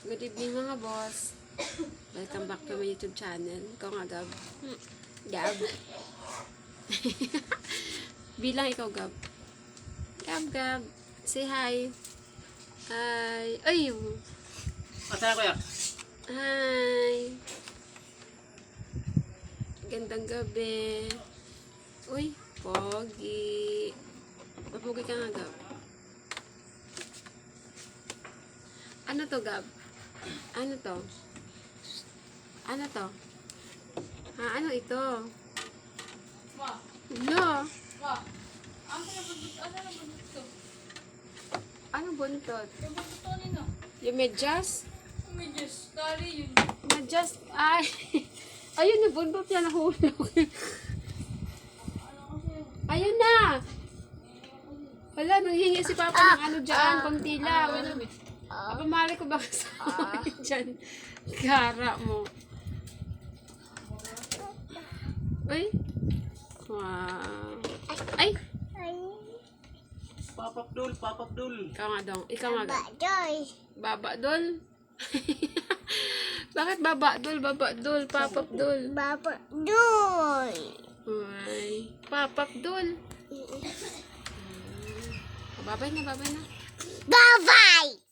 Good evening mga boss. Welcome back to my YouTube channel. Ikaw nga, Gab. Gab. Bilang ikaw, Gab. Gab. Say hi. Hi. Ay! Asa na kuya? Hi. Gandang gabi. Uy, pogi. Mapogi ka nga, Gab. Ano to, Gab? Ano to? Ano to? Ha, ano ito? Ma, Hello? ma, ano na buntot ko? Anong buntot? Yung buntot ko nino. Yung medyas? Medyas, tali yun. Medyas? Ay! Ayun, yung buntot niya nahulog. Ano kasi, Ayun na! Wala, nanghihingi si Papa ng ano dyan, konti lang. Pamali ko ba kasama dyan? Gara mo. Uy! Wow! Ay! Papap dul. Ikaw nga dong. Ikaw nga dong. Joy. Babadol? Bakit babadol? Babadol, papapdol. Baba Joy. Ay, papapdol. Babay na. Bye-bye.